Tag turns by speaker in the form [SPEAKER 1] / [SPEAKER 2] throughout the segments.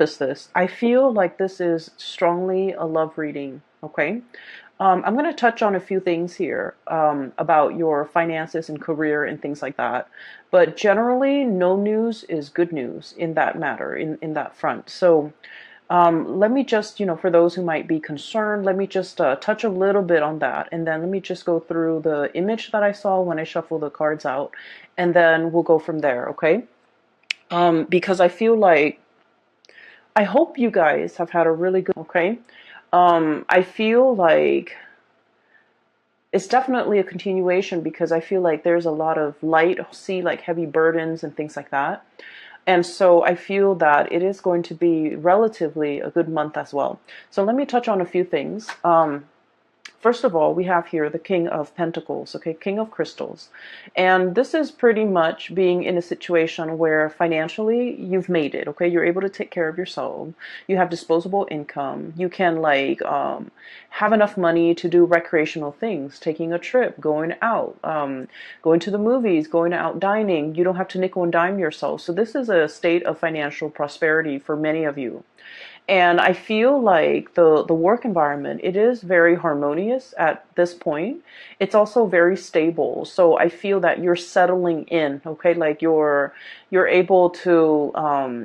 [SPEAKER 1] preface this. I feel like this is strongly a love reading, okay? I'm going to touch on a few things here about your finances and career and things like that. But generally, no news is good news in that matter, in that front. So let me just, for those who might be concerned, let me just touch a little bit on that. And then let me just go through the image that I saw when I shuffled the cards out. And then we'll go from there, okay? Because I feel like, I hope you guys have had a really good, okay? I feel like it's definitely a continuation because I feel like there's a lot of light, see like heavy burdens and things like that. And so I feel that it is going to be relatively a good month as well. So let me touch on a few things. First of all, we have here the King of Pentacles, okay, King of Crystals. And this is pretty much being in a situation where financially you've made it, okay? You're able to take care of yourself. You have disposable income. You can have enough money to do recreational things, taking a trip, going out, going to the movies, going out dining. You don't have to nickel and dime yourself. So this is a state of financial prosperity for many of you. And I feel like the work environment, it is very harmonious at this point. It's also very stable. So I feel that you're settling in, okay? Like you're able to,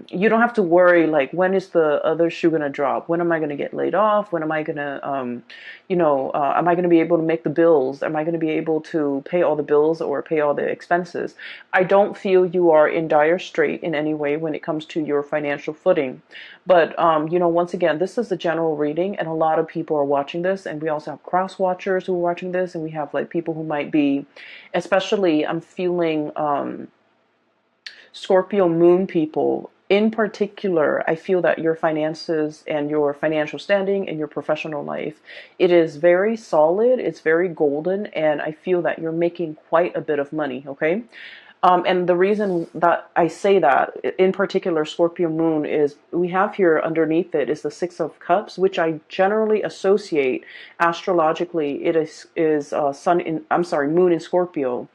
[SPEAKER 1] you don't have to worry like when is the other shoe gonna drop? When am I gonna get laid off? When am I gonna, am I gonna be able to make the bills? Am I gonna be able to pay all the bills or pay all the expenses? I don't feel you are in dire strait in any way when it comes to your financial footing. But, once again, this is a general reading and a lot of people are watching this, and we also have cross watchers who are watching this, and we have like people who might be, especially I'm feeling Scorpio moon people. In particular, I feel that your finances and your financial standing and your professional life, it is very solid, it's very golden, and I feel that you're making quite a bit of money, okay? And the reason that I say that, in particular, Scorpio moon, is we have here underneath it is the Six of Cups, which I generally associate astrologically. It is moon in Scorpio.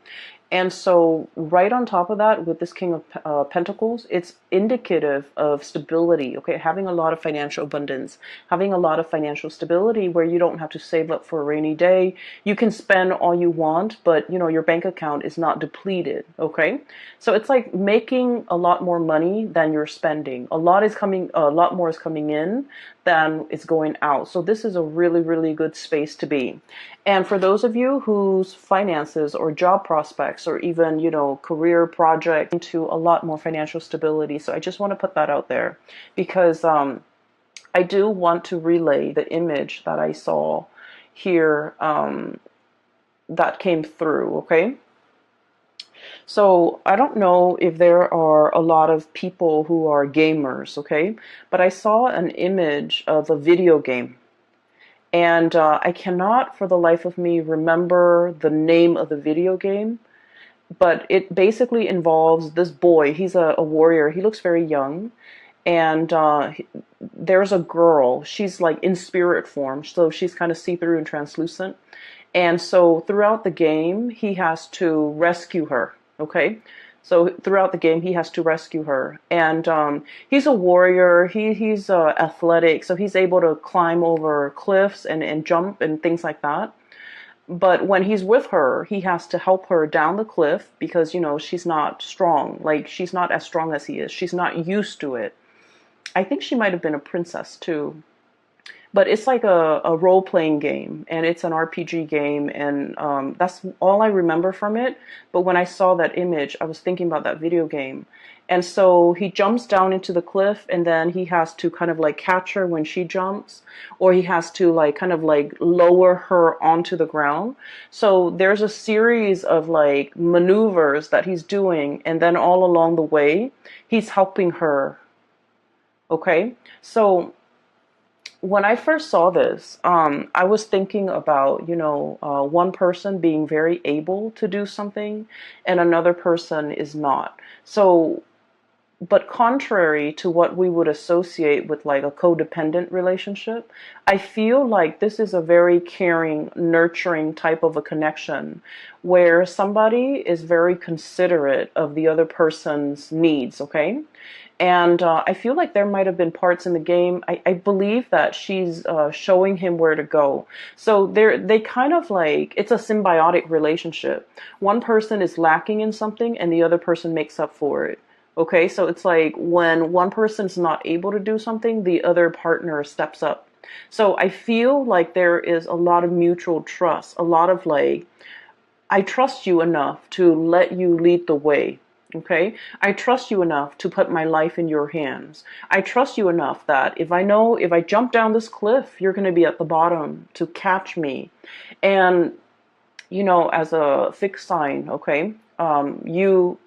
[SPEAKER 1] And so right on top of that, with this King of Pentacles, it's indicative of stability, okay? Having a lot of financial abundance, having a lot of financial stability where you don't have to save up for a rainy day. You can spend all you want, but, your bank account is not depleted, okay? So it's like making a lot more money than you're spending. A lot more is coming in than is going out. So this is a really, really good space to be. And for those of you whose finances or job prospects or even, career project into a lot more financial stability. So I just want to put that out there because I do want to relay the image that I saw here that came through, okay? So I don't know if there are a lot of people who are gamers, okay? But I saw an image of a video game. And I cannot for the life of me remember the name of the video game, but it basically involves this boy. He's a warrior. He looks very young. And there's a girl. She's like in spirit form. So she's kind of see-through and translucent. And so throughout the game, he has to rescue her. Okay. So throughout the game, he has to rescue her. And he's a warrior. He's athletic. So he's able to climb over cliffs and jump and things like that. But when he's with her, he has to help her down the cliff because, she's not strong. Like, she's not as strong as he is. She's not used to it. I think she might have been a princess, too. But it's like a role-playing game, and it's an RPG game, and that's all I remember from it. But when I saw that image, I was thinking about that video game. And so he jumps down into the cliff, and then he has to kind of like catch her when she jumps, or he has to like kind of like lower her onto the ground. So there's a series of like maneuvers that he's doing, and then all along the way, he's helping her. Okay? So when I first saw this, I was thinking about, one person being very able to do something and another person is not. So, but contrary to what we would associate with like a codependent relationship, I feel like this is a very caring, nurturing type of a connection where somebody is very considerate of the other person's needs, okay? And I feel like there might have been parts in the game. I believe that she's showing him where to go. So they kind of like, it's a symbiotic relationship. One person is lacking in something and the other person makes up for it. Okay, so it's like when one person's not able to do something, the other partner steps up. So I feel like there is a lot of mutual trust, a lot of like, I trust you enough to let you lead the way. Okay. I trust you enough to put my life in your hands. I trust you enough that if I know if I jump down this cliff, you're going to be at the bottom to catch me. And, as a fixed sign, okay, you,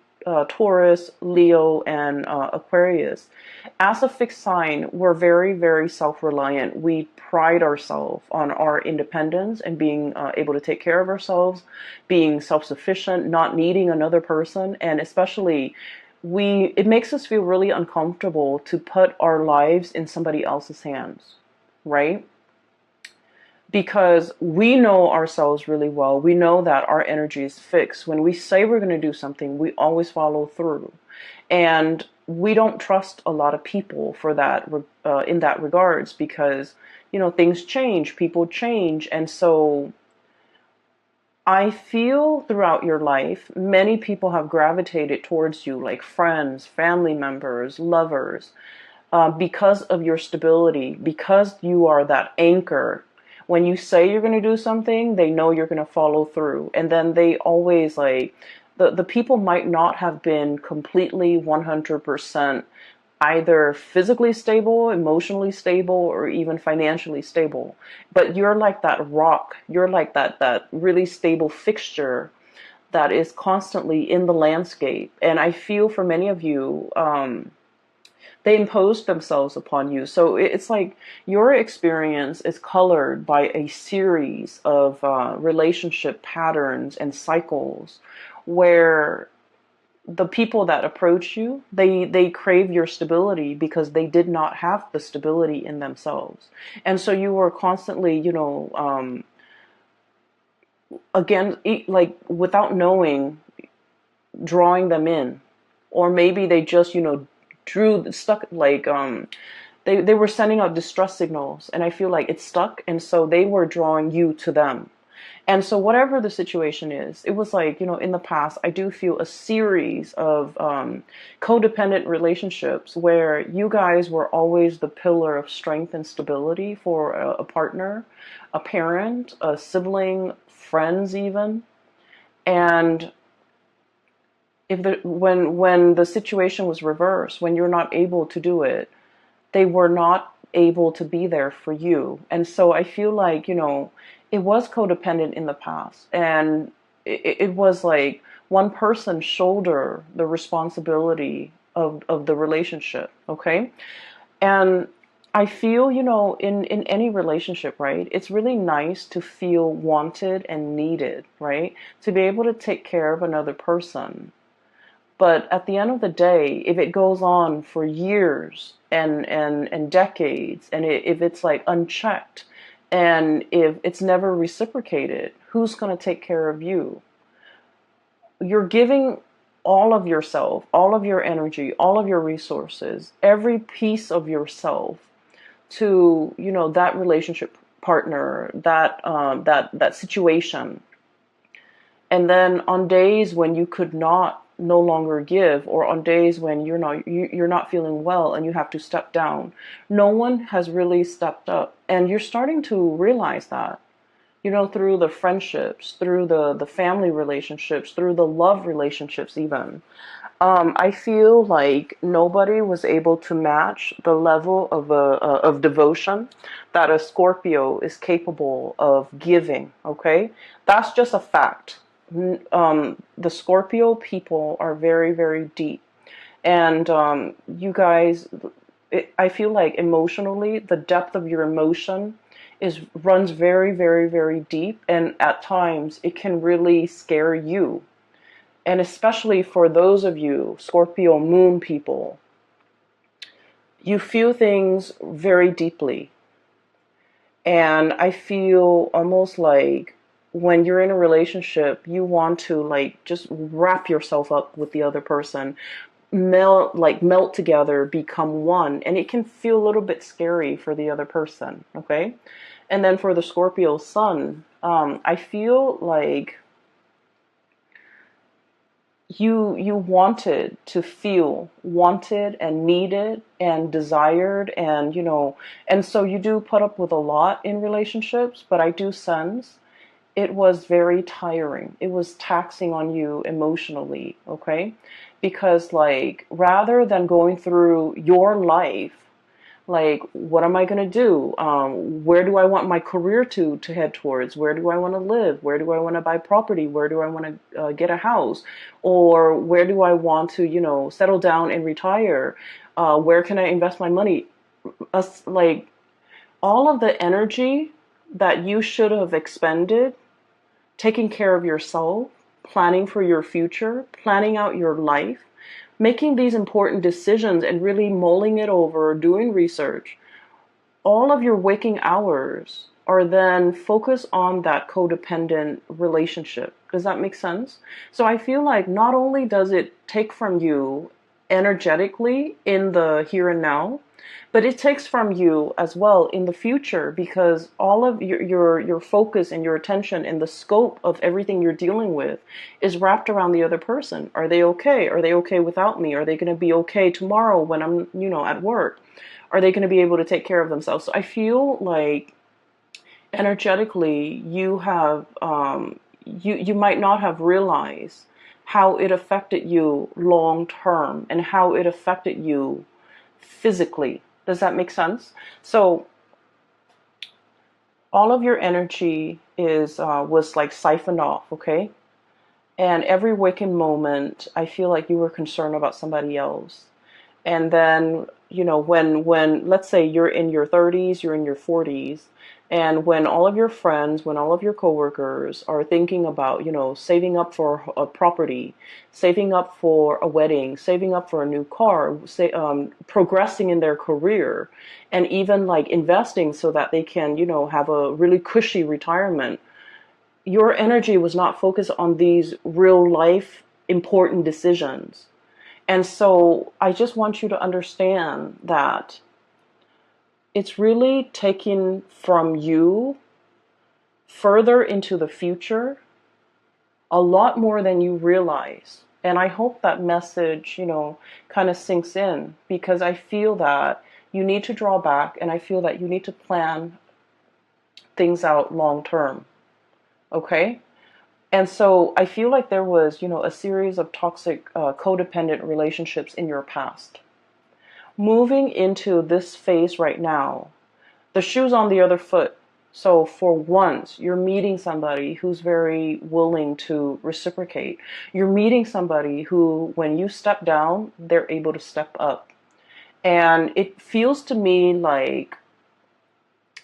[SPEAKER 1] Taurus, Leo, and Aquarius, as a fixed sign, we're very, very self-reliant. We pride ourselves on our independence and being able to take care of ourselves, being self-sufficient, not needing another person, and especially it makes us feel really uncomfortable to put our lives in somebody else's hands, right? Because we know ourselves really well. We know that our energy is fixed. When we say we're going to do something, we always follow through. And we don't trust a lot of people for that, in that regards, because, things change, people change. And so I feel throughout your life, many people have gravitated towards you, like friends, family members, lovers, because of your stability, because you are that anchor. When you say you're going to do something, they know you're going to follow through. And then they always like, the people might not have been completely 100% either physically stable, emotionally stable, or even financially stable. But you're like that rock. You're like that really stable fixture that is constantly in the landscape. And I feel for many of you, they impose themselves upon you. So it's like your experience is colored by a series of relationship patterns and cycles where the people that approach you, they crave your stability because they did not have the stability in themselves. And so you were constantly, again, like without knowing, drawing them in. Or maybe they just, stuck like they were sending out distress signals, and I feel like it stuck, and so they were drawing you to them. And so whatever the situation is, it was like, in the past, I do feel a series of codependent relationships where you guys were always the pillar of strength and stability for a partner, a parent, a sibling, friends even. And when the situation was reversed, when you're not able to do it, they were not able to be there for you. And so I feel like, it was codependent in the past. And it was like one person shoulder the responsibility of the relationship. Okay. And I feel, in any relationship, right, it's really nice to feel wanted and needed, right? To be able to take care of another person. But at the end of the day, if it goes on for years and decades, and if it's like unchecked, and if it's never reciprocated, who's going to take care of you? You're giving all of yourself, all of your energy, all of your resources, every piece of yourself to, that relationship partner, that situation. And then on days when you could no longer give, or on days when you're not feeling well and you have to step down, no one has really stepped up. And you're starting to realize that, through the friendships, through the family relationships, through the love relationships even. I feel like nobody was able to match the level of devotion that a Scorpio is capable of giving. Okay, that's just a fact. The Scorpio people are very, very deep, and you guys, I feel like emotionally, the depth of your emotion runs very, very, very deep, and at times it can really scare you. And especially for those of you Scorpio moon people, you feel things very deeply. And I feel almost like when you're in a relationship, you want to like just wrap yourself up with the other person. melt together, become one, and it can feel a little bit scary for the other person. Okay. And then for the Scorpio sun, I feel like you wanted to feel wanted and needed and desired, and and so you do put up with a lot in relationships, but I do sense it was very tiring. It was taxing on you emotionally, okay? Because like rather than going through your life, like what am I going to do? Where do I want my career to head towards? Where do I want to live? Where do I want to buy property? Where do I want to get a house? Or where do I want to settle down and retire? Where can I invest my money? Like all of the energy that you should have expended taking care of yourself, planning for your future, planning out your life, making these important decisions and really mulling it over, doing research. All of your waking hours are then focused on that codependent relationship. Does that make sense? So I feel like not only does it take from you energetically in the here and now, but it takes from you as well in the future, because all of your focus and your attention and the scope of everything you're dealing with is wrapped around the other person. Are they okay? Are they okay without me? Are they going to be okay tomorrow when I'm at work? Are they going to be able to take care of themselves? So I feel like energetically you have you might not have realized how it affected you long term and how it affected you physically. Does that make sense? So all of your energy is was like siphoned off, okay? And every waking moment, I feel like you were concerned about somebody else. And then, when let's say you're in your 30s, you're in your 40s, and when all of your friends, when all of your coworkers are thinking about, saving up for a property, saving up for a wedding, saving up for a new car, progressing in their career, and even like investing so that they can, have a really cushy retirement, your energy was not focused on these real life important decisions. And so I just want you to understand that it's really taking from you further into the future a lot more than you realize. And I hope that message, kind of sinks in, because I feel that you need to draw back, and I feel that you need to plan things out long term. Okay? And so I feel like there was, a series of toxic, codependent relationships in your past. Moving into this phase right now, the shoe's on the other foot. So for once, you're meeting somebody who's very willing to reciprocate. You're meeting somebody who, when you step down, they're able to step up. And it feels to me like,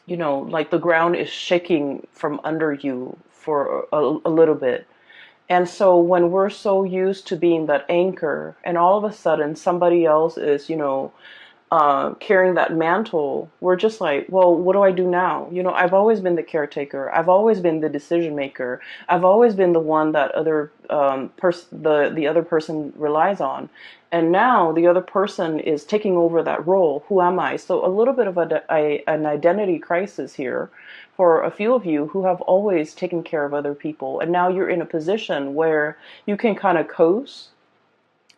[SPEAKER 1] like the ground is shaking from under you for a little bit. And so when we're so used to being that anchor, and all of a sudden somebody else is, carrying that mantle, we're just like, well, what do I do now? I've always been the caretaker. I've always been the decision maker. I've always been the one that the other person relies on. And now the other person is taking over that role. Who am I? So a little bit of an identity crisis here for a few of you who have always taken care of other people. And now you're in a position where you can kind of coast.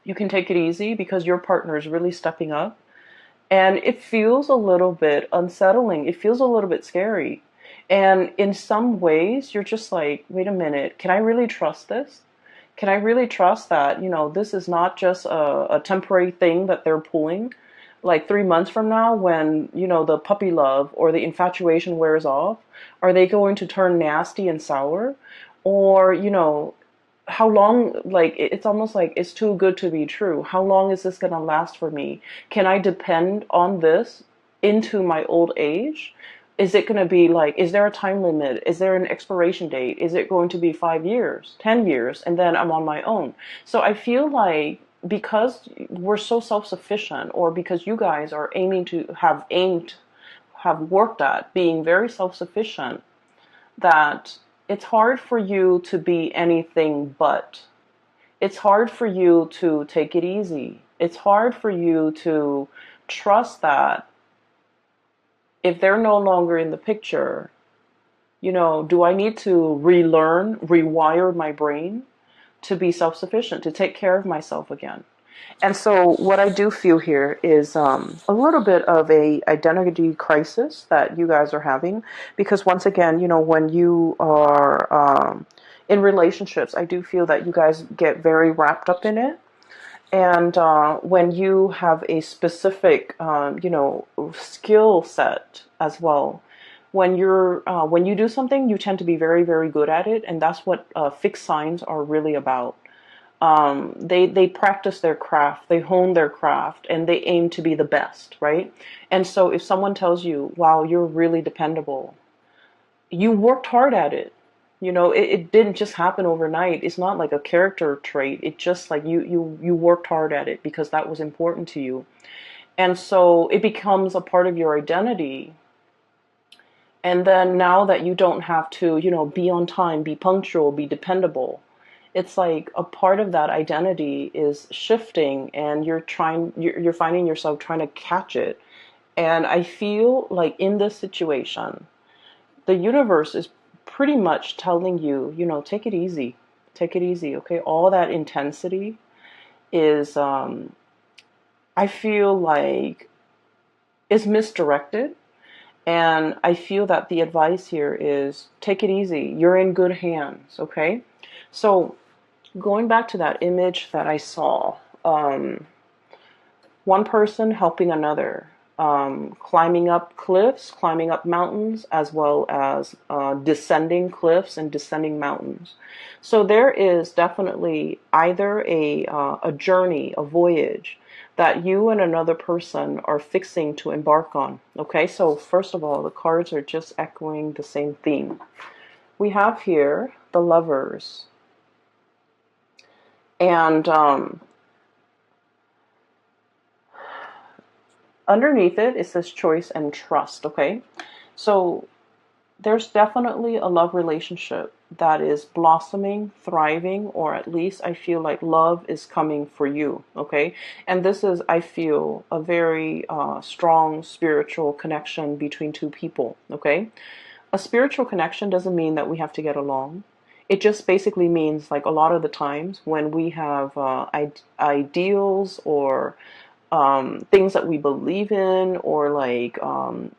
[SPEAKER 1] You can take it easy because your partner is really stepping up. And it feels a little bit unsettling. It feels a little bit scary. And in some ways, you're just like, wait a minute, can I really trust this? Can I really trust that, this is not just a temporary thing that they're pulling? Like 3 months from now, when, the puppy love or the infatuation wears off, are they going to turn nasty and sour? Or, how long, like it's almost like it's too good to be true. How long is this going to last for me? Can I depend on this into my old age? Is it going to be like, is there a time limit? Is there an expiration date? Is it going to be 5 years, 10 years, and then I'm on my own? So I feel like because we're so self-sufficient, or because you guys are have worked at being very self-sufficient, that it's hard for you to be anything but. It's hard for you to take it easy. It's hard for you to trust that if they're no longer in the picture, do I need to relearn, rewire my brain to be self-sufficient, to take care of myself again? And so what I do feel here is a little bit of a identity crisis that you guys are having, because once again, when you are in relationships, I do feel that you guys get very wrapped up in it. And when you have a specific, skill set as well, when you do something, you tend to be very, very good at it, and that's what fixed signs are really about. They practice their craft, they hone their craft, and they aim to be the best, right? And so if someone tells you, wow, you're really dependable, you worked hard at it. It didn't just happen overnight. It's not like a character trait. It's just like you worked hard at it because that was important to you. And so it becomes a part of your identity. And then now that you don't have to, be on time, be punctual, be dependable, it's like a part of that identity is shifting, and you're finding yourself trying to catch it. And I feel like in this situation, the universe is pretty much telling you, take it easy. Take it easy, okay? All that intensity is, I feel like, is misdirected. And I feel that the advice here is take it easy. You're in good hands, okay? So going back to that image that I saw, one person helping another, climbing up cliffs, climbing up mountains, as well as descending cliffs and descending mountains. So there is definitely either a journey, a voyage that you and another person are fixing to embark on. Okay, so first of all, the cards are just echoing the same theme. We have here the Lovers, and underneath it says choice and trust. Okay, so there's definitely a love relationship that is blossoming, thriving, or at least I feel like love is coming for you, okay? And this is, I feel, a very strong spiritual connection between two people, okay? A spiritual connection doesn't mean that we have to get along. It just basically means, like, a lot of the times when we have ideals or things that we believe in, or like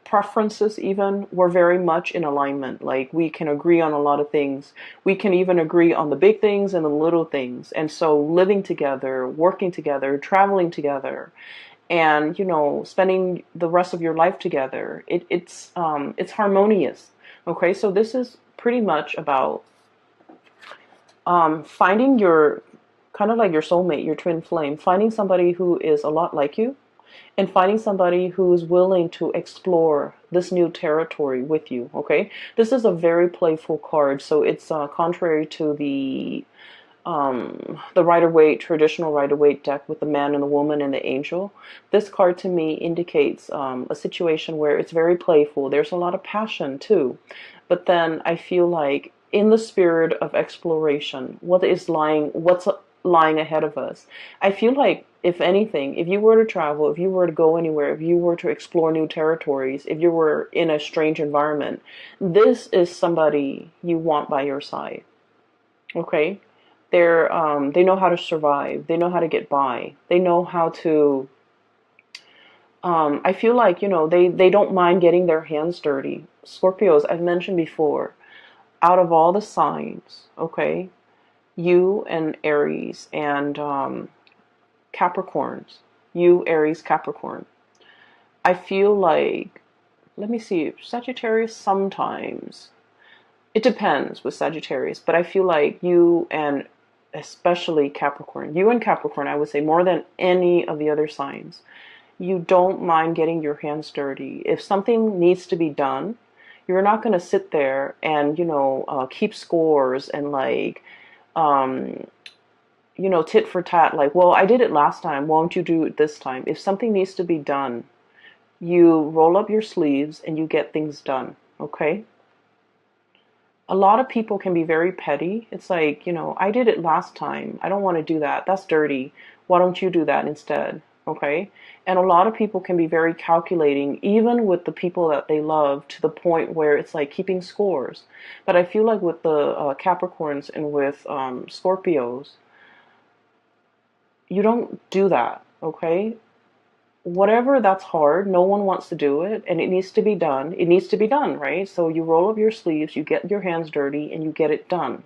[SPEAKER 1] preferences even, we're very much in alignment. Like, we can agree on a lot of things. We can even agree on the big things and the little things. And so living together, working together, traveling together, and spending the rest of your life together, it's harmonious. Okay, so this is pretty much about finding your, kind of like your soulmate, your twin flame, finding somebody who is a lot like you, and finding somebody who's willing to explore this new territory with you, okay? This is a very playful card, so it's contrary to the Rider-Waite, traditional Rider-Waite deck with the man and the woman and the angel. This card to me indicates a situation where it's very playful. There's a lot of passion too. But then I feel like in the spirit of exploration, what's lying ahead of us, I feel like, if anything, if you were to travel, if you were to go anywhere, if you were to explore new territories, if you were in a strange environment, this is somebody you want by your side. Okay? They know how to survive. They know how to get by. They know how to, I feel like, they don't mind getting their hands dirty. Scorpios, I've mentioned before, out of all the signs, okay, you and Aries and Capricorns, you, Aries, Capricorn, I feel like, let me see, Sagittarius sometimes. It depends with Sagittarius, but I feel like you and especially Capricorn, you and Capricorn, I would say more than any of the other signs, you don't mind getting your hands dirty. If something needs to be done, you're not going to sit there and, keep scores and like, tit for tat, like, well, I did it last time, won't you do it this time? If something needs to be done, you roll up your sleeves and you get things done, okay? A lot of people can be very petty. It's like, I did it last time. I don't want to do that. That's dirty. Why don't you do that instead? Okay. And a lot of people can be very calculating, even with the people that they love, to the point where it's like keeping scores. But I feel like with the Capricorns and with Scorpios, you don't do that. Okay. Whatever that's hard, no one wants to do it, and it needs to be done. It needs to be done, right? So you roll up your sleeves, you get your hands dirty, and you get it done.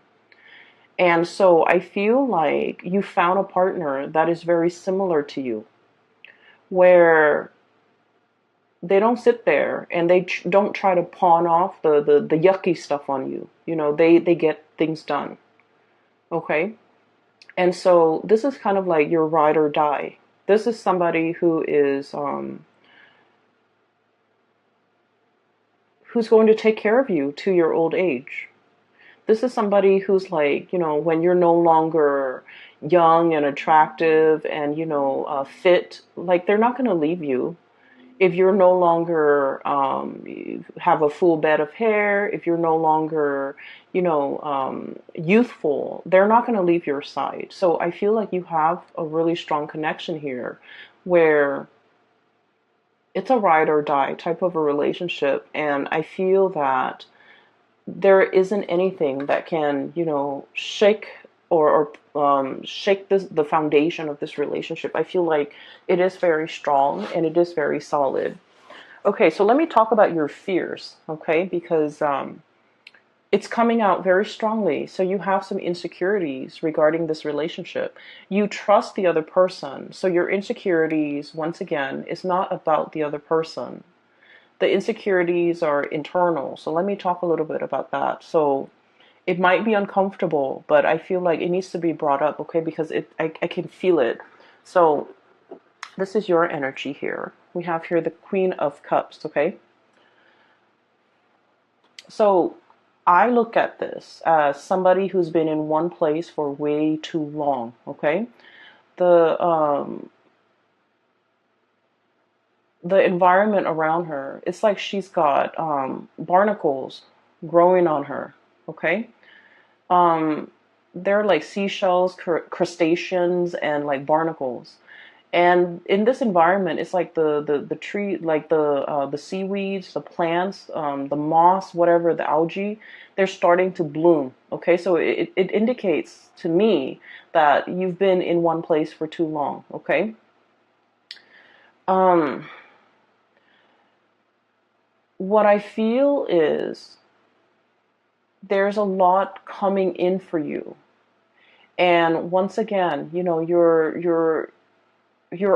[SPEAKER 1] And so I feel like you found a partner that is very similar to you, where they don't sit there and they don't try to pawn off the yucky stuff on you. They get things done. Okay? And so this is kind of like your ride or die. This is somebody who's going to take care of you to your old age. This is somebody who's like, when you're no longer young and attractive and, fit, like they're not going to leave you. If you're no longer have a full bed of hair, if you're no longer, youthful, they're not going to leave your side. So I feel like you have a really strong connection here where it's a ride or die type of a relationship. And I feel that there isn't anything that can, shake or shake the foundation of this relationship. I feel like it is very strong and it is very solid. Okay, so let me talk about your fears, okay? Because it's coming out very strongly. So you have some insecurities regarding this relationship. You trust the other person. So your insecurities, once again, is not about the other person. The insecurities are internal. So let me talk a little bit about that. So it might be uncomfortable, but I feel like it needs to be brought up, okay? Because I can feel it. So this is your energy here. We have here the Queen of Cups, okay? So I look at this as somebody who's been in one place for way too long, okay? The environment around her, it's like she's got barnacles growing on her, okay? They're like seashells, crustaceans, and like barnacles. And in this environment, it's like the tree, like the seaweeds, the plants, the moss, whatever, the algae, they're starting to bloom. Okay, so it indicates to me that you've been in one place for too long. Okay. What I feel is there's a lot coming in for you. And once again, you're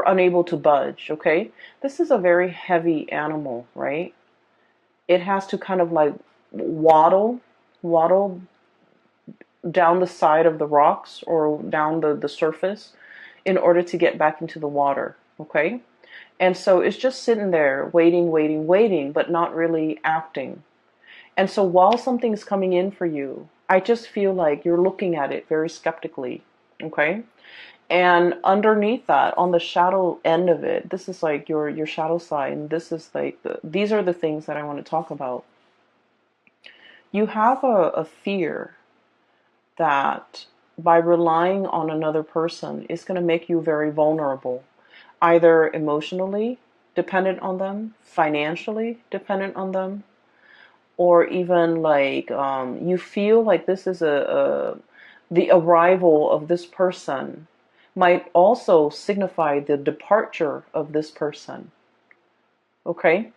[SPEAKER 1] unable to budge, okay? This is a very heavy animal, right? It has to kind of like waddle down the side of the rocks or down the surface in order to get back into the water, okay? And so it's just sitting there waiting, but not really acting. And so while something's coming in for you, I just feel like you're looking at it very skeptically, okay? And underneath that, on the shadow end of it, this is like your shadow side, and this is like these are the things that I want to talk about. You have a fear that by relying on another person is going to make you very vulnerable, either emotionally dependent on them, financially dependent on them, or even like you feel like this is the arrival of this person might also signify the departure of this person. Okay?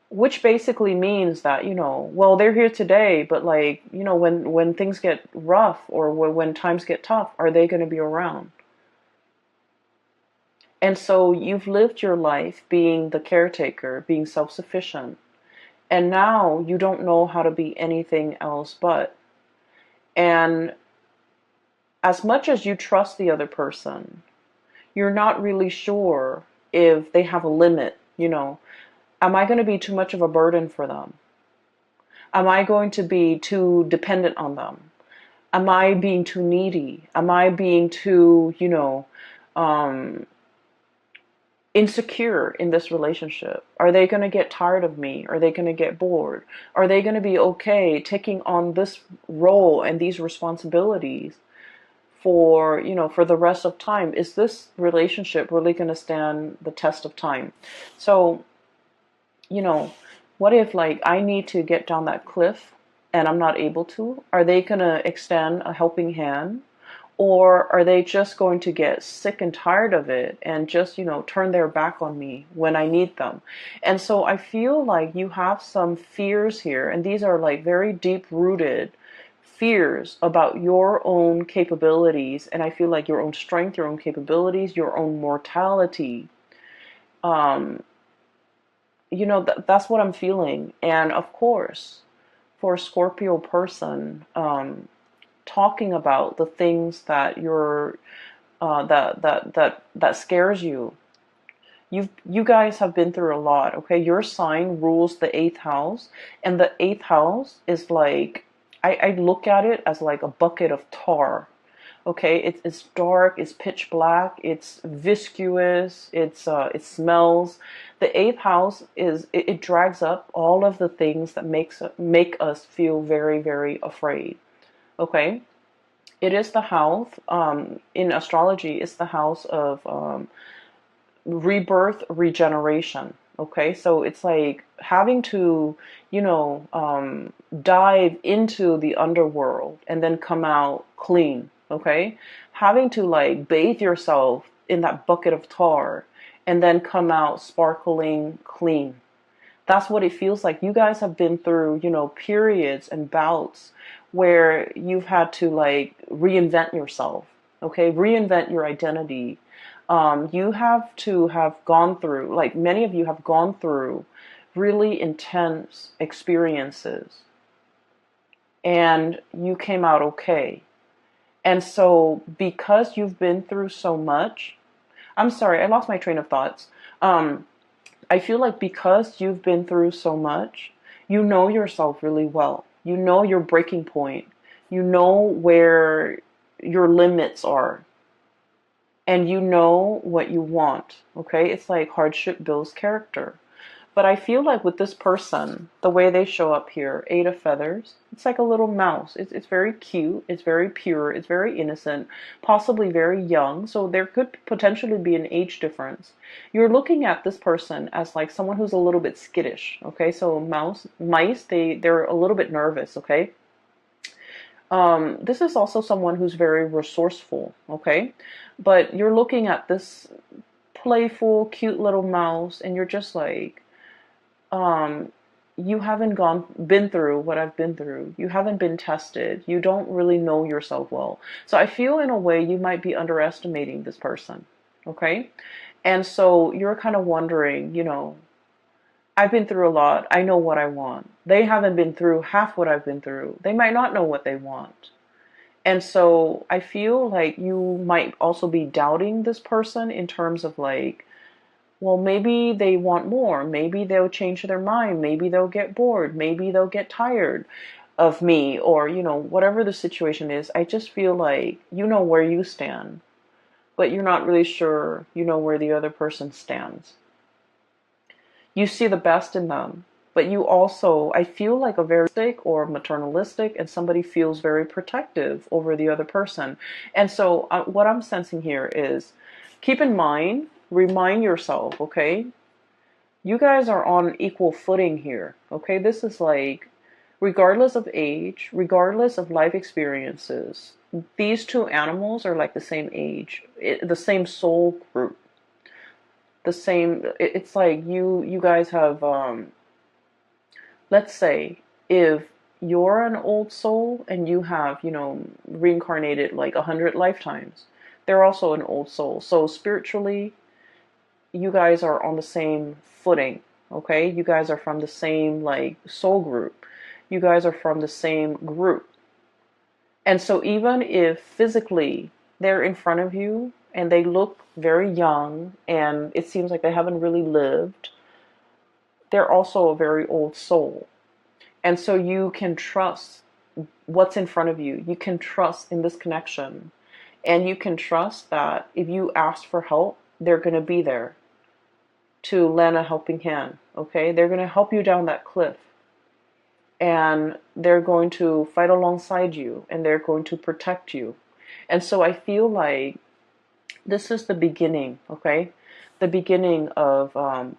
[SPEAKER 1] Which basically means that, well, they're here today, but like, when things get rough or when times get tough, are they going to be around? And so you've lived your life being the caretaker, being self-sufficient. And now you don't know how to be anything else but. And as much as you trust the other person, you're not really sure if they have a limit. Am I going to be too much of a burden for them? Am I going to be too dependent on them? Am I being too needy? Am I being too, insecure in this relationship? Are they going to get tired of me? Are they going to get bored? Are they going to be okay taking on this role and these responsibilities for, for the rest of time? Is this relationship really going to stand the test of time? So, you know, what if like I need to get down that cliff and I'm not able to? Are they going to extend a helping hand? Or are they just going to get sick and tired of it and just, turn their back on me when I need them? And so I feel like you have some fears here, and these are like very deep rooted fears about your own capabilities. And I feel like your own strength, your own capabilities, your own mortality. Um, that's what I'm feeling. And of course, for a Scorpio person, talking about the things that you're that scares you. You guys have been through a lot, okay? Your sign rules the eighth house, and the eighth house is like, I look at it as like a bucket of tar. Okay, it's dark, it's pitch black, it's viscous, it smells. The eighth house it drags up all of the things that make us feel very, very afraid. Okay, it is the house, in astrology, it's the house of rebirth, regeneration. Okay, so it's like having to, dive into the underworld and then come out clean. Okay, having to like bathe yourself in that bucket of tar and then come out sparkling clean. That's what it feels like. You guys have been through, periods and bouts where you've had to like reinvent yourself, okay? Reinvent your identity. You have to have gone through, like many of you have gone through really intense experiences and you came out okay. And so because you've been through so much, I'm sorry, I lost my train of thoughts. I feel like because you've been through so much, you know yourself really well. You know your breaking point. You know where your limits are. And you know what you want. Okay? It's like hardship builds character. But I feel like with this person, the way they show up here, Eight of Feathers, it's like a little mouse. It's very cute. It's very pure. It's very innocent, possibly very young. So there could potentially be an age difference. You're looking at this person as like someone who's a little bit skittish. Okay, so mice, they're a little bit nervous. Okay. This is also someone who's very resourceful. Okay, but you're looking at this playful, cute little mouse, and you're just like, you haven't been through what I've been through. You haven't been tested. You don't really know yourself well. So I feel in a way you might be underestimating this person. Okay? And so you're kind of wondering, I've been through a lot. I know what I want. They haven't been through half what I've been through. They might not know what they want. And so I feel like you might also be doubting this person in terms of like, well, maybe they want more. Maybe they'll change their mind. Maybe they'll get bored. Maybe they'll get tired of me, or, whatever the situation is. I just feel like you know where you stand, but you're not really sure where the other person stands. You see the best in them, but you also, I feel like a very or maternalistic, and somebody feels very protective over the other person. And so what I'm sensing here is, keep in mind, remind yourself, okay? You guys are on equal footing here, okay? This is like, regardless of age, regardless of life experiences, these two animals are like the same age, the same soul group, the same. It's like you guys have, let's say, if you're an old soul and you have, reincarnated like 100 lifetimes, they're also an old soul. So spiritually, you guys are on the same footing, okay? You guys are from the same like soul group. You guys are from the same group. And so even if physically they're in front of you and they look very young and it seems like they haven't really lived, they're also a very old soul. And so you can trust what's in front of you. You can trust in this connection. And you can trust that if you ask for help, they're going to be there. to lend a helping hand, okay? They're going to help you down that cliff, and they're going to fight alongside you, and they're going to protect you. And so I feel like this is the beginning, okay? The beginning of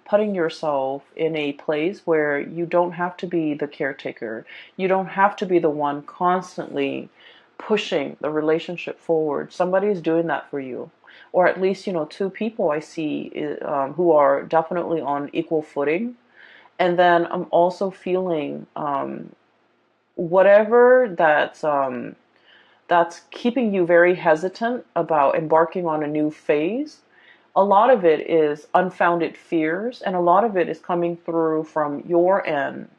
[SPEAKER 1] putting yourself in a place where you don't have to be the caretaker. You don't have to be the one constantly pushing the relationship forward. Somebody's doing that for you. Or at least, two people I see who are definitely on equal footing. And then I'm also feeling whatever that's keeping you very hesitant about embarking on a new phase. A lot of it is unfounded fears, and a lot of it is coming through from your end.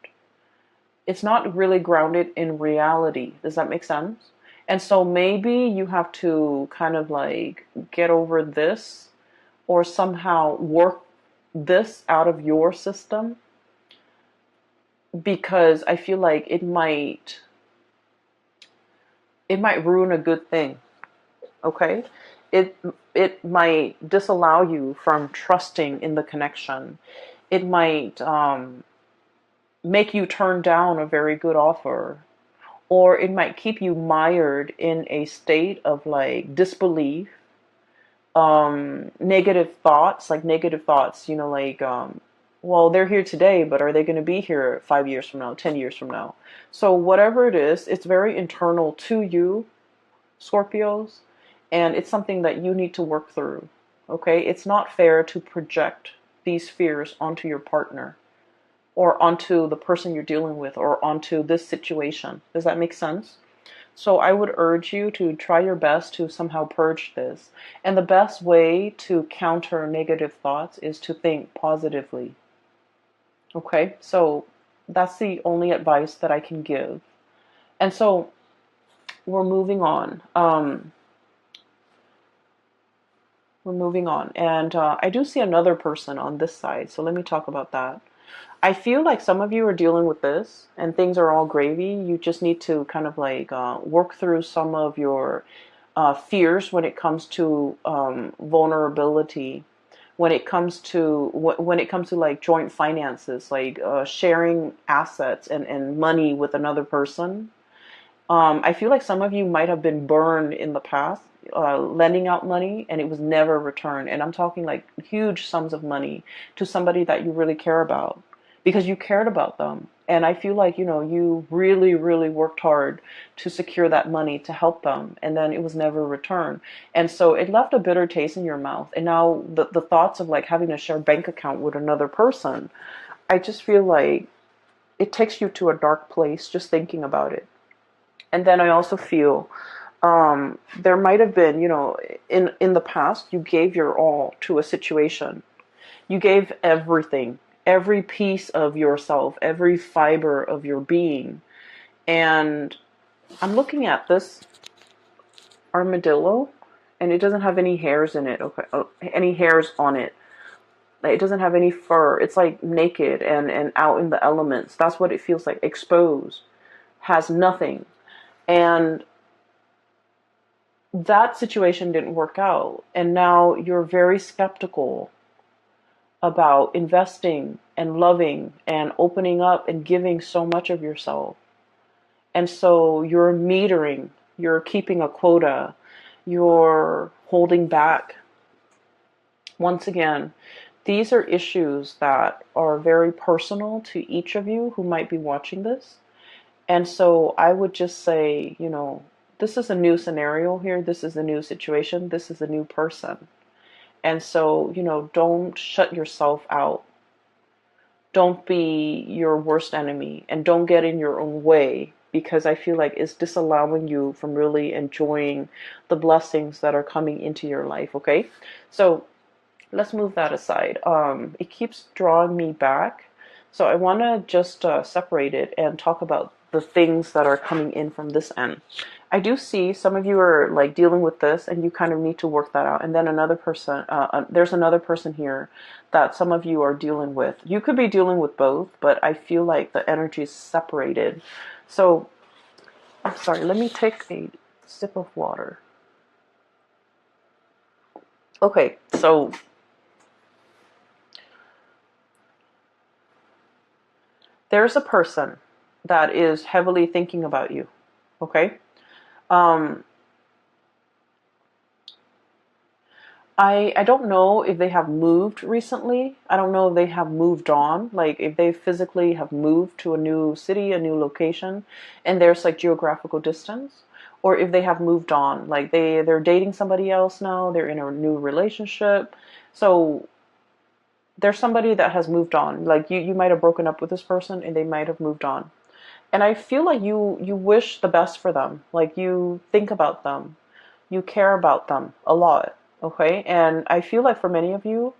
[SPEAKER 1] It's not really grounded in reality. Does that make sense? And so maybe you have to kind of like get over this, or somehow work this out of your system, because I feel like it might ruin a good thing. Okay? It might disallow you from trusting in the connection. It might make you turn down a very good offer, or it might keep you mired in a state of like disbelief, negative thoughts, well, they're here today, but are they going to be here 5 years from now, 10 years from now? So whatever it is, it's very internal to you, Scorpios, and it's something that you need to work through. Okay? It's not fair to project these fears onto your partner, or onto the person you're dealing with, or onto this situation. Does that make sense? So I would urge you to try your best to somehow purge this. And the best way to counter negative thoughts is to think positively. Okay? So that's the only advice that I can give. And so we're moving on. And I do see another person on this side. So let me talk about that. I feel like some of you are dealing with this and things are all gravy. You just need to kind of like work through some of your fears when it comes to vulnerability, when it comes to like joint finances, like sharing assets and money with another person. I feel like some of you might have been burned in the past, lending out money, and it was never returned. And I'm talking like huge sums of money to somebody that you really care about, because you cared about them. And I feel like, you really, really worked hard to secure that money to help them, and then it was never returned. And so it left a bitter taste in your mouth. And now the thoughts of like having to share a bank account with another person, I just feel like it takes you to a dark place just thinking about it. And then I also feel there might have been, in the past, you gave your all to a situation. You gave everything, every piece of yourself, every fiber of your being. And I'm looking at this armadillo, and it doesn't have any hairs in it, okay, any hairs on it. Like, it doesn't have any fur. It's like naked and out in the elements. That's what it feels like, exposed, has nothing. And that situation didn't work out. And now you're very skeptical about investing and loving and opening up and giving so much of yourself. And so you're metering, you're keeping a quota, you're holding back. Once again, these are issues that are very personal to each of you who might be watching this. And so I would just say, this is a new scenario here. This is a new situation. This is a new person. And so, don't shut yourself out. Don't be your worst enemy, and don't get in your own way, because I feel like it's disallowing you from really enjoying the blessings that are coming into your life. Okay. So let's move that aside. It keeps drawing me back. So I want to just separate it and talk about the things that are coming in from this end. I do see some of you are like dealing with this, and you kind of need to work that out. And then another person, there's another person here that some of you are dealing with. You could be dealing with both, but I feel like the energy is separated. So, I'm sorry, let me take a sip of water. Okay, so There's a person that is heavily thinking about you. Okay. Um, I don't know if they have moved recently. I don't know if they have moved on, like if they physically have moved to a new city, a new location, and there's like geographical distance, or if they have moved on, like they're dating somebody else now, they're in a new relationship. So there's somebody that has moved on. Like you might have broken up with this person and they might have moved on. And I feel like you wish the best for them. Like you think about them. You care about them a lot. Okay? And I feel like for many of you,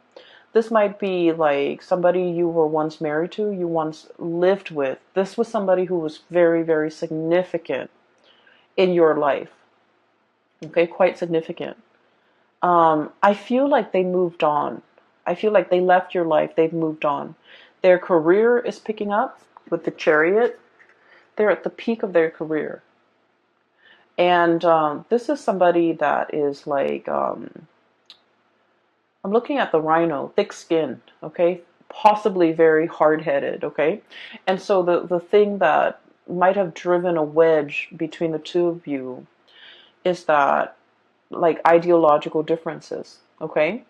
[SPEAKER 1] this might be like somebody you were once married to, you once lived with. This was somebody who was very, very significant in your life. Okay? Quite significant. I feel like they moved on. I feel like they left your life. They've moved on. Their career is picking up with the Chariot. They're at the peak of their career. And this is somebody that is like, I'm looking at the Rhino, thick-skinned, okay? Possibly very hard-headed, okay? And so the thing that might have driven a wedge between the two of you is that, like, ideological differences, okay?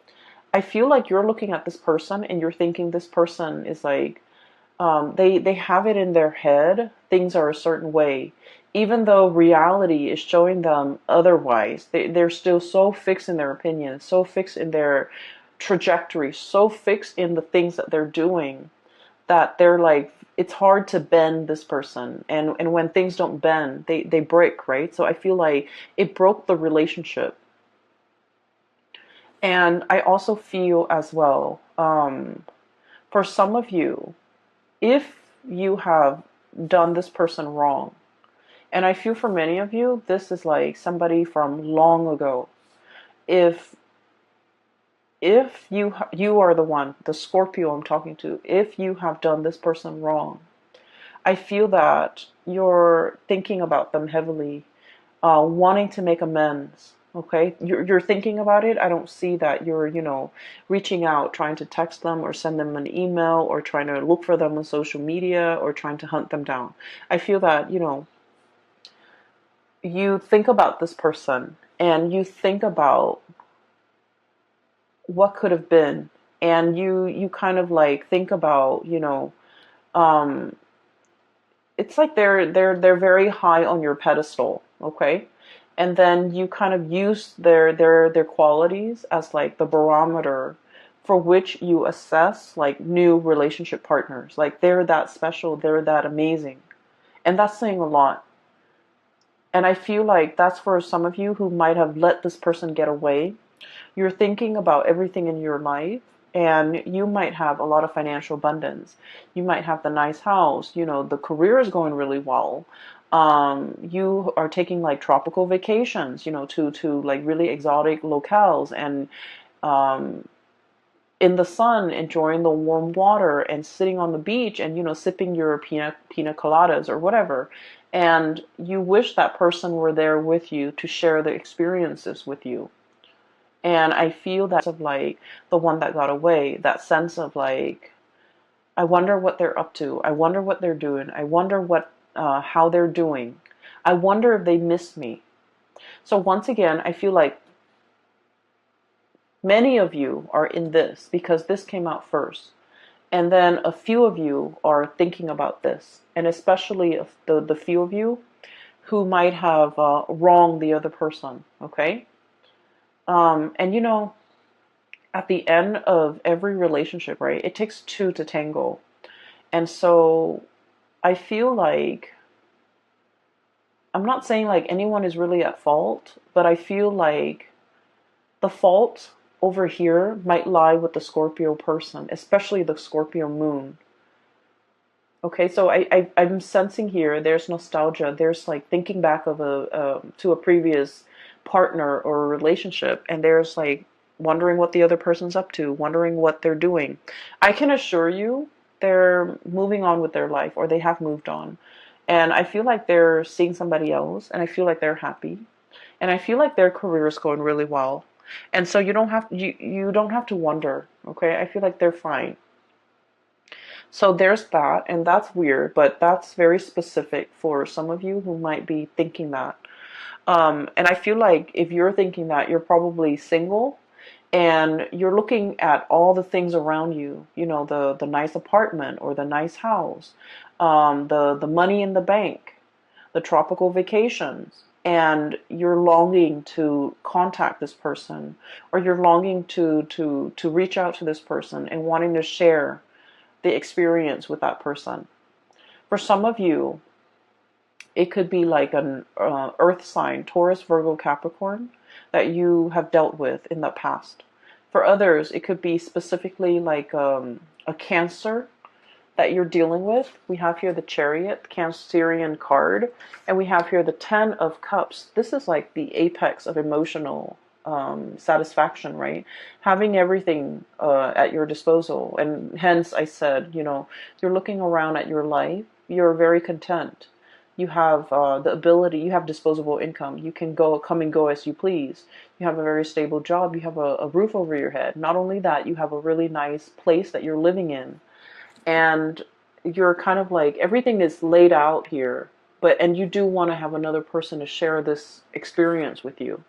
[SPEAKER 1] I feel like you're looking at this person and you're thinking this person is like, they have it in their head, things are a certain way. Even though reality is showing them otherwise, they're still so fixed in their opinions, so fixed in their trajectory, so fixed in the things that they're doing that they're like, it's hard to bend this person. And when things don't bend, they break, right? So I feel like it broke the relationship. And I also feel as well, for some of you, if you have done this person wrong, and I feel for many of you, this is like somebody from long ago. If you are the one, the Scorpio I'm talking to, if you have done this person wrong, I feel that you're thinking about them heavily, wanting to make amends. Okay, you're thinking about it. I don't see that you're, reaching out, trying to text them or send them an email or trying to look for them on social media or trying to hunt them down. I feel that, you think about this person and you think about what could have been, and you kind of like think about, um, it's like they're very high on your pedestal, okay? And then you kind of use their qualities as like the barometer for which you assess like new relationship partners. Like they're that special, they're that amazing. And that's saying a lot. And I feel like that's for some of you who might have let this person get away. You're thinking about everything in your life, and you might have a lot of financial abundance. You might have the nice house, the career is going really well. You are taking like tropical vacations, to like really exotic locales, and um, in the sun, enjoying the warm water and sitting on the beach and, sipping your pina coladas or whatever. And you wish that person were there with you to share the experiences with you. And I feel that of like the one that got away, that sense of like, I wonder what they're up to. I wonder what they're doing. I wonder how they're doing. I wonder if they miss me. So once again, I feel like many of you are in this because this came out first. And then a few of you are thinking about this. And especially the few of you who might have wronged the other person. Okay? And at the end of every relationship, right, it takes two to tango. And so I feel like, I'm not saying like anyone is really at fault, but I feel like the fault over here might lie with the Scorpio person, especially the Scorpio moon. Okay, so I'm sensing here there's nostalgia. There's like thinking back of to a previous partner or relationship, and there's like wondering what the other person's up to, wondering what they're doing. I can assure you they're moving on with their life, or they have moved on. And I feel like they're seeing somebody else, and I feel like they're happy. And I feel like their career is going really well. And so you don't have to wonder, okay? I feel like they're fine. So there's that, and that's weird, but that's very specific for some of you who might be thinking that. And I feel like if you're thinking that, you're probably single and you're looking at all the things around you, the nice apartment or the nice house, the money in the bank, the tropical vacations, and you're longing to contact this person, or you're longing to reach out to this person and wanting to share the experience with that person. For some of you, it could be like an earth sign, Taurus, Virgo, Capricorn, that you have dealt with in the past. For others, it could be specifically like a Cancer that you're dealing with. We have here the Chariot, Cancerian card, and we have here the Ten of Cups. This is like the apex of emotional satisfaction, right? Having everything at your disposal. And hence I said, you're looking around at your life, you're very content. You have the ability, you have disposable income. You can come and go as you please. You have a very stable job. You have a roof over your head. Not only that, you have a really nice place that you're living in. And you're kind of like, everything is laid out here. And you do want to have another person to share this experience with you.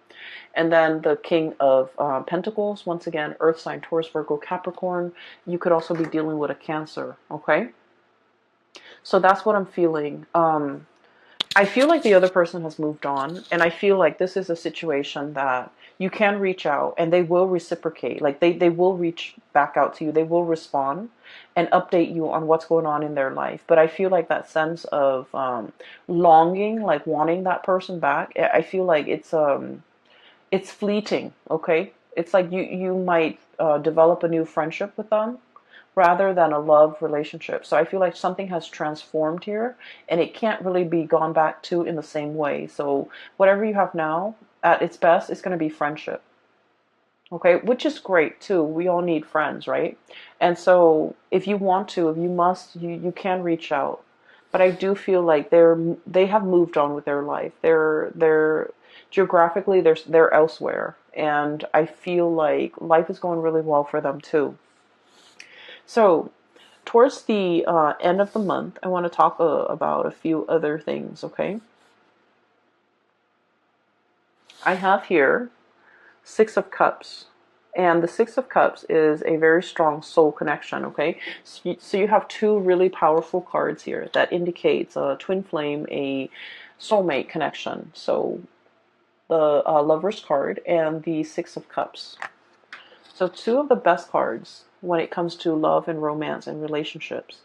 [SPEAKER 1] And then the King of Pentacles, once again, Earth sign, Taurus, Virgo, Capricorn. You could also be dealing with a Cancer, okay? So that's what I'm feeling. I feel like the other person has moved on, and I feel like this is a situation that you can reach out and they will reciprocate. Like they will reach back out to you. They will respond and update you on what's going on in their life. But I feel like that sense of longing, like wanting that person back, I feel like it's fleeting, okay? It's like you might develop a new friendship with them rather than a love relationship. So I feel like something has transformed here and it can't really be gone back to in the same way. So whatever you have now, at its best, it's going to be friendship. Okay, which is great too. We all need friends, right? And so if you want to, if you must, you can reach out. But I do feel like they have moved on with their life. They're geographically they're elsewhere, and I feel like life is going really well for them too. So, towards the end of the month, I want to talk about a few other things, okay? I have here Six of Cups. And the Six of Cups is a very strong soul connection, okay? So you have two really powerful cards here that indicates a twin flame, a soulmate connection. So the Lover's card and the Six of Cups. So two of the best cards when it comes to love and romance and relationships.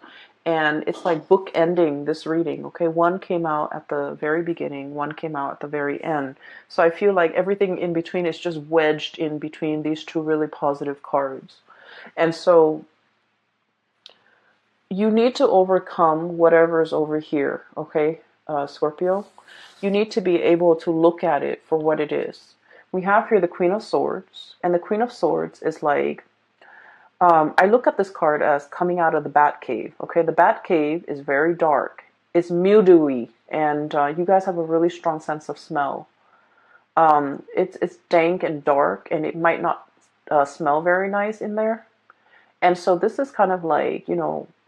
[SPEAKER 1] And it's like bookending this reading, okay? One came out at the very beginning, one came out at the very end. So I feel like everything in between is just wedged in between these two really positive cards. And so you need to overcome whatever is over here, okay, Scorpio? You need to be able to look at it for what it is. We have here the Queen of Swords, and the Queen of Swords is like, I look at this card as coming out of the Bat Cave. Okay, the Bat Cave is very dark. It's mildewy, and you guys have a really strong sense of smell. It's dank and dark, and it might not smell very nice in there. And so this is kind of like,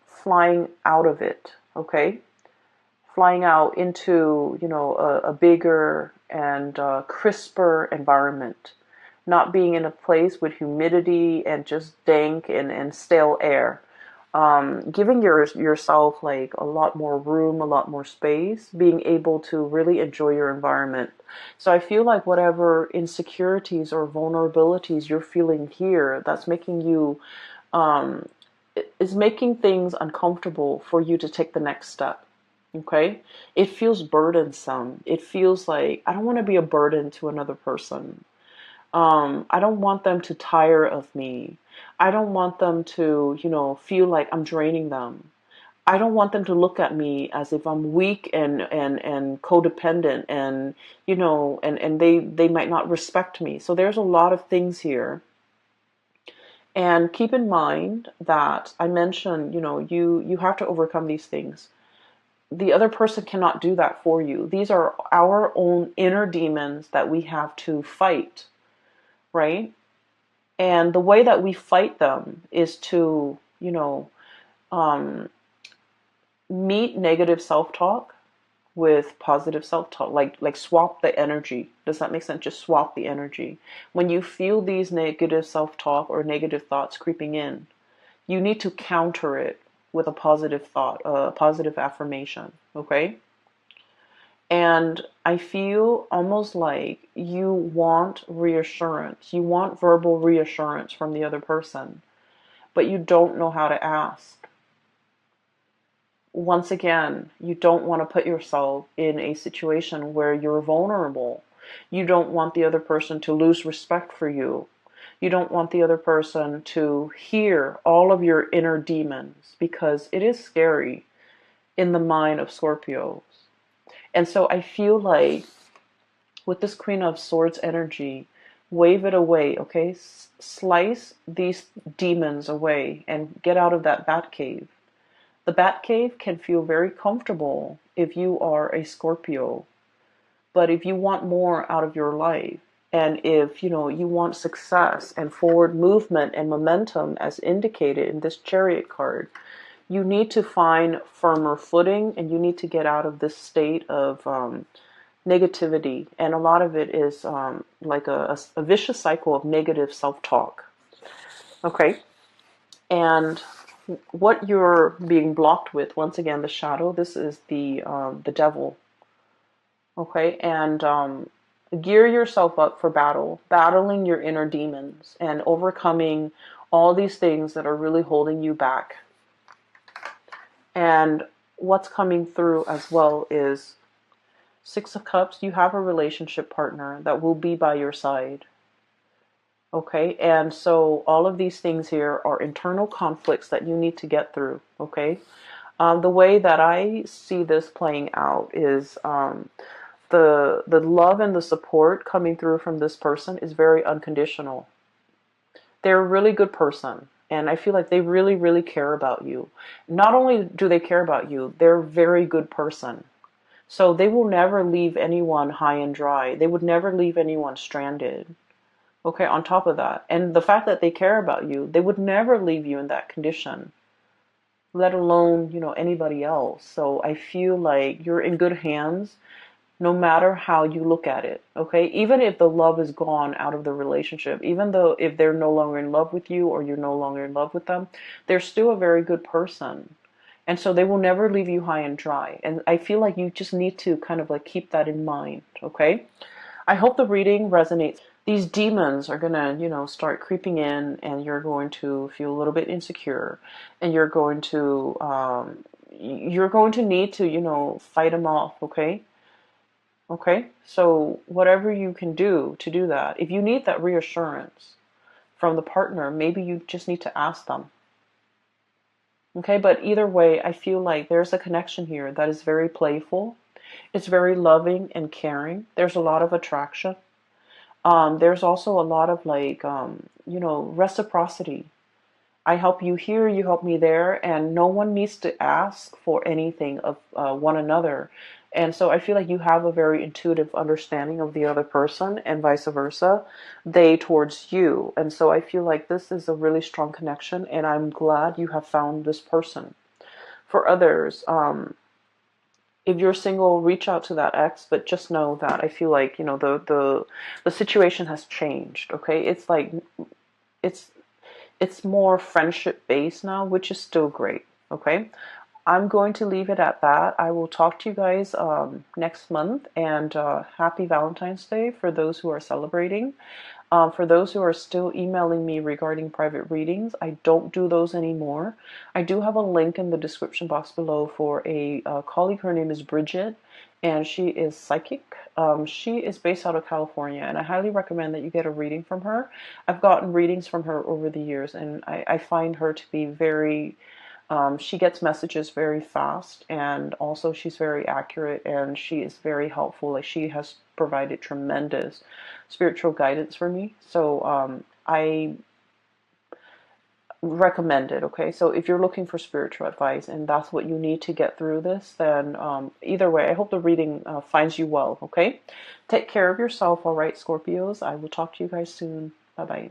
[SPEAKER 1] flying out of it. Okay, flying out into a bigger and crisper environment. Not being in a place with humidity and just dank and stale air. Giving yourself like a lot more room, a lot more space, being able to really enjoy your environment. So I feel like whatever insecurities or vulnerabilities you're feeling here, that's making you, is making things uncomfortable for you to take the next step. Okay? It feels burdensome. It feels like, I don't want to be a burden to another person. I don't want them to tire of me. I don't want them to, feel like I'm draining them. I don't want them to look at me as if I'm weak and codependent and, and they might not respect me. So there's a lot of things here. And keep in mind that I mentioned, you have to overcome these things. The other person cannot do that for you. These are our own inner demons that we have to fight. Right? And the way that we fight them is to, Um, Meet negative self-talk with positive self-talk, like swap the energy. Does that make sense? Just swap the energy. When you feel these negative self-talk or negative thoughts creeping in, you need to counter it with a positive thought, a positive affirmation. Okay? And I feel almost like you want reassurance. You want verbal reassurance from the other person, but you don't know how to ask. Once again, you don't want to put yourself in a situation where you're vulnerable. You don't want the other person to lose respect for you. You don't want the other person to hear all of your inner demons, because it is scary in the mind of Scorpios. And so I feel like with this Queen of Swords energy, wave it away, okay? Slice these demons away and get out of that bat cave. The bat cave can feel very comfortable if you are a Scorpio, but if you want more out of your life, and if you want success and forward movement and momentum as indicated in this Chariot card, you need to find firmer footing, and you need to get out of this state of negativity. And a lot of it is like a vicious cycle of negative self-talk. Okay, and what you're being blocked with, once again, the shadow, this is the devil. Okay, and gear yourself up for battle, battling your inner demons and overcoming all these things that are really holding you back. And what's coming through as well is Six of Cups. You have a relationship partner that will be by your side. Okay, and so all of these things here are internal conflicts that you need to get through. Okay, the way that I see this playing out is the love and the support coming through from this person is very unconditional. They're a really good person, and I feel like they really, really care about you. Not only do they care about you, they're a very good person. So they will never leave anyone high and dry. They would never leave anyone stranded. Okay, on top of that, and the fact that they care about you, they would never leave you in that condition, let alone, anybody else. So I feel like you're in good hands no matter how you look at it. Okay, even if the love is gone out of the relationship, even though if they're no longer in love with you or you're no longer in love with them, they're still a very good person. And so they will never leave you high and dry. And I feel like you just need to kind of like keep that in mind. Okay, I hope the reading resonates. These demons are gonna, start creeping in, and you're going to feel a little bit insecure, and you're going to need to, fight them off. Okay. Okay. So whatever you can do to do that, if you need that reassurance from the partner, maybe you just need to ask them. Okay. But either way, I feel like there's a connection here that is very playful. It's very loving and caring. There's a lot of attraction. There's also a lot of like, reciprocity. I help you here, you help me there, and no one needs to ask for anything of one another. And so I feel like you have a very intuitive understanding of the other person, and vice versa, they towards you. And so I feel like this is a really strong connection, and I'm glad you have found this person. For others, if you're single, reach out to that ex, but just know that I feel like, the situation has changed. Okay, it's like it's it's more friendship based now, which is still great. Okay, I'm going to leave it at that. I will talk to you guys next month, and happy Valentine's Day for those who are celebrating. For those who are still emailing me regarding private readings, I don't do those anymore. I do have a link in the description box below for a colleague. Her name is Bridget, and she is psychic. She is based out of California, and I highly recommend that you get a reading from her. I've gotten readings from her over the years, and I find her to be very she gets messages very fast, and also she's very accurate, and she is very helpful. Like, she has provided tremendous spiritual guidance for me. So I recommend it. Okay, so if you're looking for spiritual advice and that's what you need to get through this, then either way, I hope the reading finds you well. Okay, take care of yourself. All right, Scorpios, I will talk to you guys soon. Bye bye.